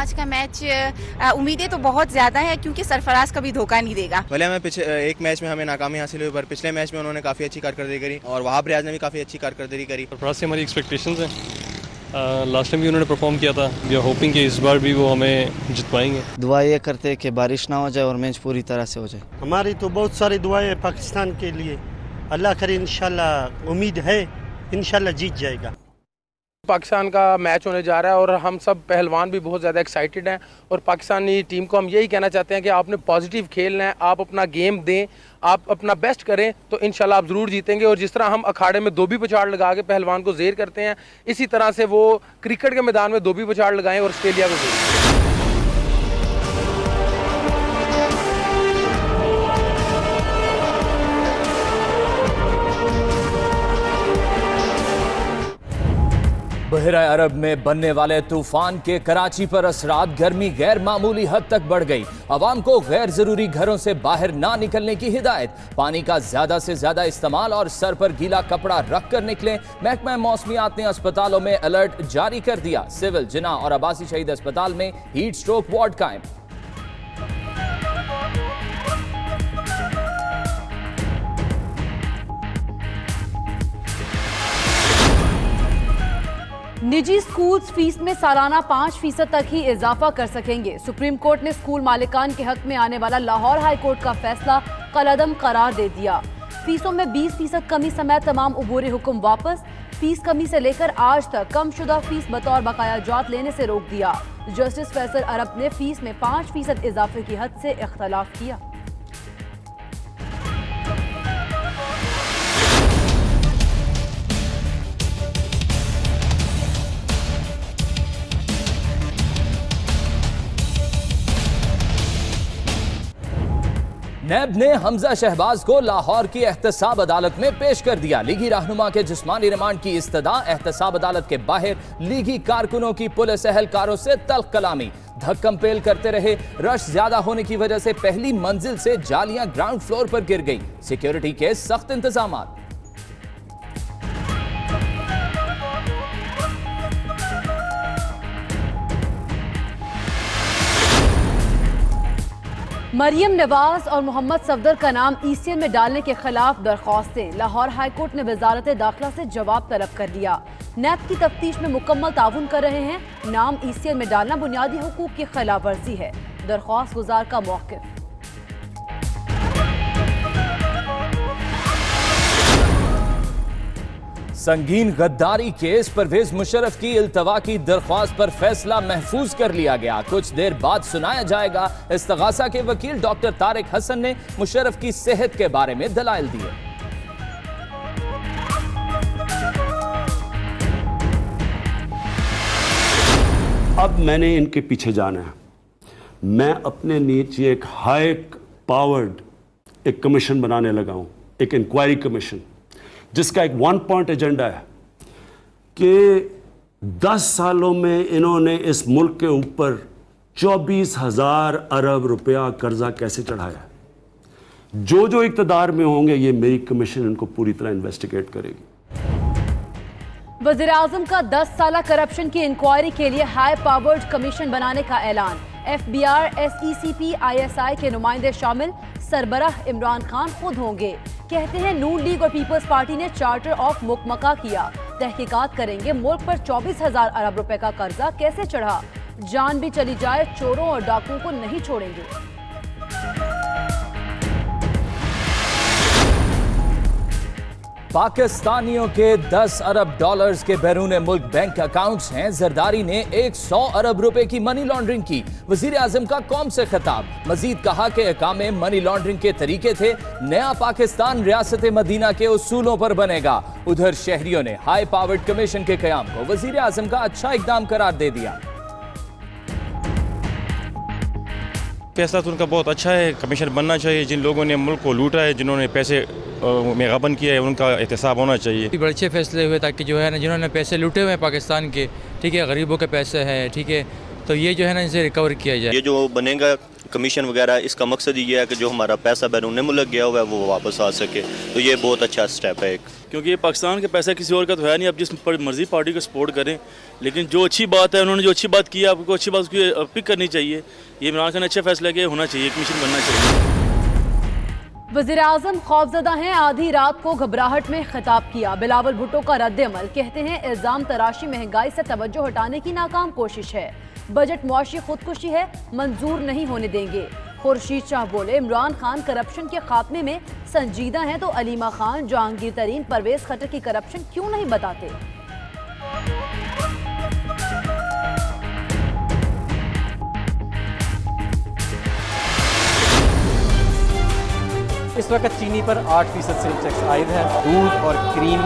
आज का मैच उम्मीदें तो बहुत ज़्यादा है क्योंकि सरफराज कभी धोखा नहीं देगा। भले हमें एक मैच में हमें नाकामी हासिल हुई, पर पिछले मैच में उन्होंने काफ़ी अच्छी कारकर्दगी करी और वहाब रियाज ने भी काफ़ी अच्छी कारकर्दगी करी। सरफराज से हमारी एक्सपेक्टेशंस हैं, लास्ट टाइम भी उन्होंने परफॉर्म किया था, वी आर होपिंग कि इस बार भी वो हमें जितवाएंगे। दुआ ये करते हैं कि बारिश ना हो जाए और मैच पूरी तरह से हो जाए। हमारी तो बहुत सारी दुआएं हैं पाकिस्तान के लिए, अल्लाह करे इंशाल्लाह, उम्मीद है इंशाल्लाह जीत जाएगा। पाकिस्तान का मैच होने जा रहा है और हम सब पहलवान भी बहुत ज़्यादा एक्साइटेड हैं और पाकिस्तानी टीम को हम यही कहना चाहते हैं कि आपने पॉजिटिव खेलना है, आप अपना गेम दें, आप अपना बेस्ट करें तो इंशाल्लाह आप ज़रूर जीतेंगे। और जिस तरह हम अखाड़े में धोबी पछाड़ लगा के पहलवान को ज़ेर करते हैं, इसी तरह से वो क्रिकेट के मैदान में धोबी पछाड़ लगाएं और ऑस्ट्रेलिया को ज़ेर। बहरा अरब में बनने वाले तूफान के कराची पर असरात, गर्मी गैर मामूली हद तक बढ़ गई। अवाम को गैर जरूरी घरों से बाहर ना निकलने की हिदायत, पानी का ज्यादा से ज्यादा इस्तेमाल और सर पर गीला कपड़ा रख कर निकलें। महकमा मौसमियात ने अस्पतालों में अलर्ट जारी कर दिया। सिविल, जिना और अब्बासी शहीद अस्पताल में हीट स्ट्रोक वार्ड कायम। निजी स्कूल्स फीस में सालाना 5% तक ही इजाफा कर सकेंगे। सुप्रीम कोर्ट ने स्कूल मालिकान के हक में आने वाला लाहौर हाई कोर्ट का फैसला कलअदम करार दे दिया। फीसों में 20% कमी समेत तमाम उबूरी हुक्म वापस। फीस कमी से लेकर आज तक कम शुदा फीस बतौर बकाया जात लेने से रोक दिया। जस्टिस फैसल अरब ने फीस में 5% इजाफे की हद से इख्तलाफ किया। नैब ने हमजा शहबाज को लाहौर की एहतसाब अदालत में पेश कर दिया। लीगी रहनुमा के जिस्मानी रिमांड की इस्तदा, एहतसाब अदालत के बाहर लीगी कारकुनों की पुलिस एहलकारों से तल्ख कलामी, धक्कम पेल करते रहे। रश ज्यादा होने की वजह से पहली मंजिल से जालियां ग्राउंड फ्लोर पर गिर गई। सिक्योरिटी के सख्त इंतजामात। मरियम नवाज और मोहम्मद सफदर का नाम ईसीएल में डालने के खिलाफ दरख्वास्तें, लाहौर हाईकोर्ट ने वजारत दाखिला से जवाब तलब कर लिया। नैब की तफ्तीश में मुकम्मल ताउन कर रहे हैं। नाम ईसीएल में डालना बुनियादी हुकूक की खिलाफ वर्जी है। दरख्वास्त गुजार का मौक़िफ़। संगीन गद्दारी केस, परवेज मुशर्रफ की इल्तवा की दरख्वास्त पर फैसला महफूज कर लिया गया। कुछ देर बाद सुनाया जाएगा। इस्तगासा के वकील डॉक्टर तारिक हसन ने मुशर्रफ की सेहत के बारे में दलाइल दिए। अब मैंने इनके पीछे जाना है। मैं अपने नीचे एक हाई पावर्ड एक कमीशन बनाने लगा हूं, एक इंक्वायरी कमीशन, जिसका एक 1 पॉइंट एजेंडा है कि 10 सालों में इन्होंने इस मुल्क के ऊपर 24,000 अरब रुपया कर्जा कैसे चढ़ाया। जो जो इक़्तिदार में होंगे, ये मेरी कमीशन इनको पूरी तरह इन्वेस्टिगेट करेगी। वज़ीर आज़म का 10 साला करप्शन की इंक्वायरी के लिए हाई पावर्ड कमीशन बनाने का ऐलान। FBI, SECP, ISI के नुमाइंदे शामिल। सरबराह इमरान खान खुद होंगे। कहते हैं नून लीग और पीपल्स पार्टी ने चार्टर ऑफ मुकमका किया। तहकीकात करेंगे मुल्क पर 24,000 अरब रुपए का कर्जा कैसे चढ़ा। जान भी चली जाए, चोरों और डाकुओं को नहीं छोड़ेंगे। पाकिस्तानियों के 10 अरब डॉलर्स के बैरून मुल्क बैंक अकाउंट्स हैं। जरदारी ने 100 अरब रुपए की मनी लॉन्ड्रिंग की। वजीर आजम का कौम से खिताब। मजीद कहा कि अकामे मनी लॉन्ड्रिंग के तरीके थे। नया पाकिस्तान रियासत मदीना के उसूलों पर बनेगा। उधर शहरियों ने हाई पावर्ड कमीशन के कयाम को वजीर आजम का अच्छा इकदाम करार दे दिया। फैसला तो उनका बहुत अच्छा है, कमीशन बनना चाहिए। जिन लोगों ने मुल्क को लूटा है, जिन्होंने पैसे में गबन किया है, उनका एहतसाब होना चाहिए। बड़े अच्छे फैसले हुए ताकि जो है ना, जिन्होंने पैसे लूटे हुए हैं पाकिस्तान के, ठीक है, गरीबों के पैसे हैं, ठीक है, तो ये जो है ना, इनसे रिकवर किया जाए। ये जो बनेगा कमीशन वगैरह, इसका मकसद ये है कि जो हमारा पैसा बैरून मुल्क गया हुआ है वो वापस आ सके। तो ये बहुत अच्छा स्टेप है एक। क्योंकि ये पाकिस्तान का पैसा किसी और का तो है नहीं, अब जिस मर्जी पार्टी को सपोर्ट करें, लेकिन जो अच्छी बात है, उन्होंने जो अच्छी बात की है, आपको अच्छी बात उसकी पिक करनी चाहिए। ये इमरान खान ने अच्छा फैसला किया, होना चाहिए, कमीशन बनना चाहिए। वज़ीर-ए-आज़म खौफजदा हैं, आधी रात को घबराहट में खिताब किया। बिलावल भुट्टो का रद्द-ए-अमल, कहते हैं इल्जाम तराशी महंगाई से तवज्जो हटाने की नाकाम कोशिश है। बजट मुआशी खुदकुशी है, मंजूर नहीं होने देंगे। खुर्शीद शाह बोले, इमरान खान करप्शन के खात्मे में संजीदा हैं तो अलीमा खान, जहांगीर तरीन, परवेज खट्टर की करप्शन क्यों नहीं बताते। इस वक्त चीनी पर 8% सेल टैक्स आयद है। दूध और क्रीम,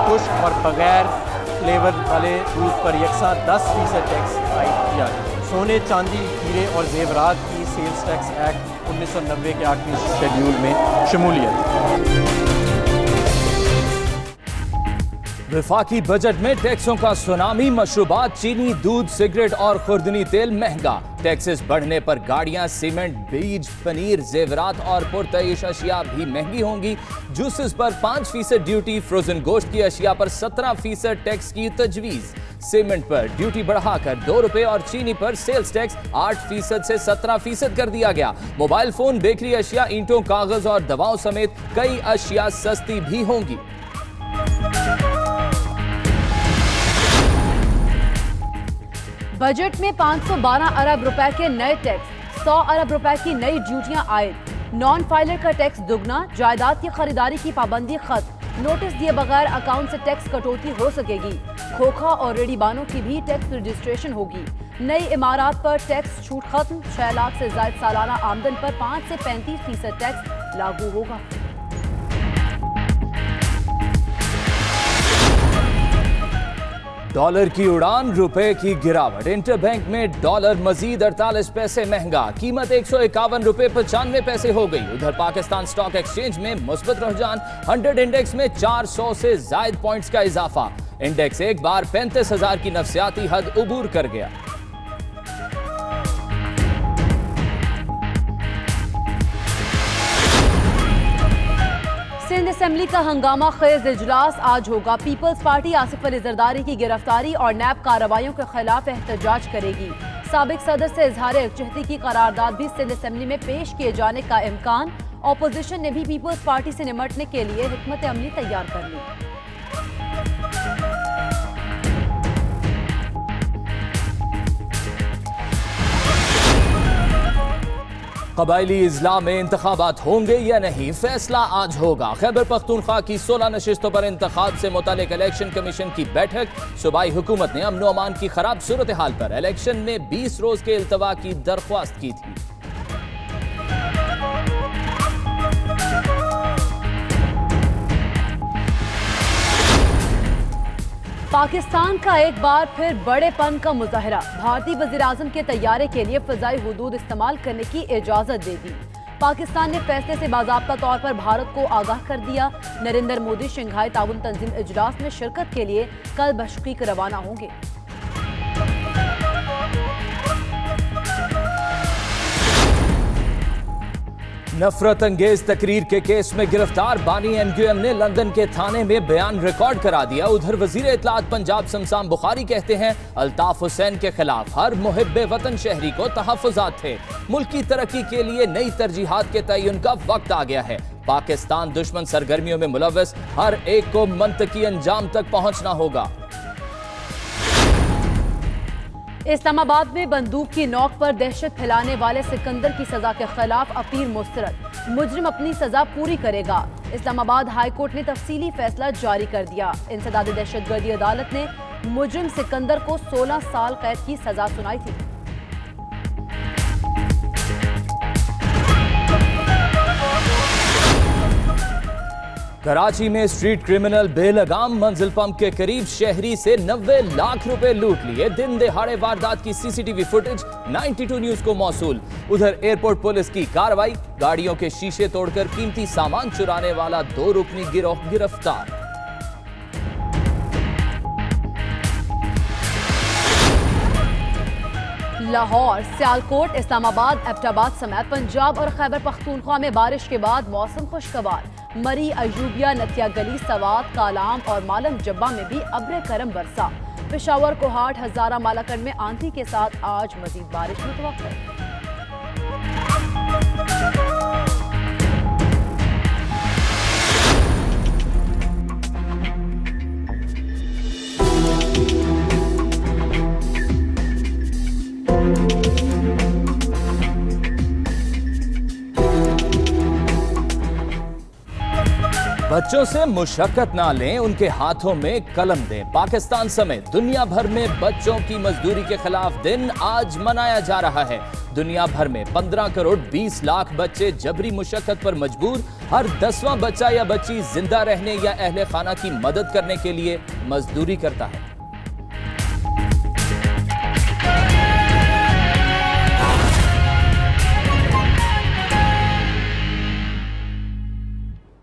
खुश्क और बगैर फ्लेवर वाले दूध पर यकसा 10% टैक्स आयद किया है। सोने, चांदी, हीरे और जेवरात की सेल्स टैक्स एक्ट 1990 के आखिरी शेड्यूल में शमूलियत। वफाकी बजट में टैक्सों का सुनामी, मशरूबात, चीनी, दूध, सिगरेट और खुर्दनी तेल महंगा। टैक्सेस बढ़ने पर गाड़ियां, सीमेंट, बीज, पनीर, जेवरात और पुरतईश अशिया भी महंगी होंगी। जूसेस पर 5% ड्यूटी, फ्रोजन गोश्त की अशिया पर 17% टैक्स की तजवीज़। सीमेंट पर ड्यूटी बढ़ाकर 2 रुपए और चीनी पर सेल्स टैक्स 8% से 17% कर दिया गया। मोबाइल फोन, बेकरी अशिया, ईंटों, कागज और दवाओं समेत कई अशिया सस्ती भी होंगी। बजट में 512 अरब रुपए के नए टैक्स, 100 अरब रुपए की नई ड्यूटियां आयद। नॉन फाइलर का टैक्स दुगना, जायदाद की खरीदारी की पाबंदी खत्म। नोटिस दिए बगैर अकाउंट से टैक्स कटौती हो सकेगी। खोखा और रेडीबानों की भी टैक्स रजिस्ट्रेशन होगी। नई इमारात पर टैक्स छूट खत्म। 6 लाख से ज्यादा सालाना आमदन पर 5 से 35% टैक्स लागू होगा। डॉलर की उड़ान, रुपए की गिरावट। इंटरबैंक में डॉलर मजीद 48 पैसे महंगा, कीमत 151 रुपए 95 पैसे हो गई। उधर पाकिस्तान स्टॉक एक्सचेंज में मुस्बत रुझान, 100 इंडेक्स में 400 से जायद पॉइंट्स का इजाफा। इंडेक्स एक बार 35,000 की नफसियाती हद उबूर कर गया। सिंध असेंबली का हंगामा खेज इजलास आज होगा। पीपल्स पार्टी आसिफ अली जरदारी की गिरफ्तारी और नैब कार्रवाइयों के खिलाफ एहतजाज करेगी। साबिक सदर से इजहार यकजहती की करारदाद भी सिंध असेंबली में पेश किए जाने का इम्कान। ऑपोजिशन ने भी पीपल्स पार्टी से निमटने के लिए हिकमत अमली तैयार कर ली। कबायली इजला में इंतखाबात होंगे या नहीं, फैसला आज होगा। खैबर पख्तूनख्वा की 16 नशिस्तों पर इंतखाब से मुतालिक इलेक्शन कमीशन की बैठक। सूबाई हुकूमत ने अमन व अमान की खराब सूरत हाल पर इलेक्शन में 20 रोज के इल्तवा की दरख्वास्त की थी। पाकिस्तान का एक बार फिर बड़ेपन का मुजाहरा। भारतीय वज़ीर-ए-आज़म के तैयारे के लिए फ़ज़ाई हुदूद इस्तेमाल करने की इजाज़त दे दी। पाकिस्तान ने फैसले से बाज़ाब्ता तौर पर भारत को आगाह कर दिया। नरेंद्र मोदी शंघाई ताउन तंजीम इजलास में शिरकत के लिए कल बशकीक रवाना होंगे। नफरत अंगेज तकरीर के केस में गिरफ्तार बानी MQM ने लंदन के थाने में बयान रिकॉर्ड करा दिया। उधर वजीर इत्तलात पंजाब शमशान बुखारी कहते हैं अल्ताफ हुसैन के खिलाफ हर मुहिब्बे वतन शहरी को तहफ़्फ़ुज़ात थे। मुल्क की तरक्की के लिए नई तरजीहात के तयन का वक्त आ गया है। पाकिस्तान दुश्मन सरगर्मियों में मुलव्वस हर एक को मंतकी अंजाम तक पहुंचना होगा। इस्लामाबाद में बंदूक की नोक पर दहशत फैलाने वाले सिकंदर की सजा के खिलाफ अपील मुस्तरद। मुजरिम अपनी सजा पूरी करेगा। इस्लामाबाद हाई कोर्ट ने तफसीली फैसला जारी कर दिया। इंसदाद दहशतगर्दी अदालत ने मुजरिम सिकंदर को 16 साल कैद की सजा सुनाई थी। कराची में स्ट्रीट क्रिमिनल बेलगाम मंजिल पंप के करीब शहरी से 90 लाख रुपए लूट लिए। दिन दहाड़े वारदात की CCTV फुटेज 92 न्यूज को मौसूल। उधर एयरपोर्ट पुलिस की कार्रवाई, गाड़ियों के शीशे तोड़कर कीमती सामान चुराने वाला 2 रुकनी गिरोह गिरफ्तार। लाहौर, सियालकोट, इस्लामाबाद, एबटाबाद समेत पंजाब और खैबर पख्तूनख्वा में बारिश के बाद मौसम खुशगवार। मरी, अयूबिया, नथिया गली, सवात, कालाम और मालम जब्बा में भी अब्र करम बरसा। पेशावर, कोहाट, हजारा, मालाकंड में आंधी के साथ आज मजीद बारिश मुतवक्किर है। बच्चों से मुशक्कत ना लें, उनके हाथों में कलम दें। पाकिस्तान समेत दुनिया भर में बच्चों की मजदूरी के खिलाफ दिन आज मनाया जा रहा है। दुनिया भर में 15 करोड़ 20 लाख बच्चे जबरी मुशक्कत पर मजबूर। हर 10वां बच्चा या बच्ची जिंदा रहने या अहले खाना की मदद करने के लिए मजदूरी करता है।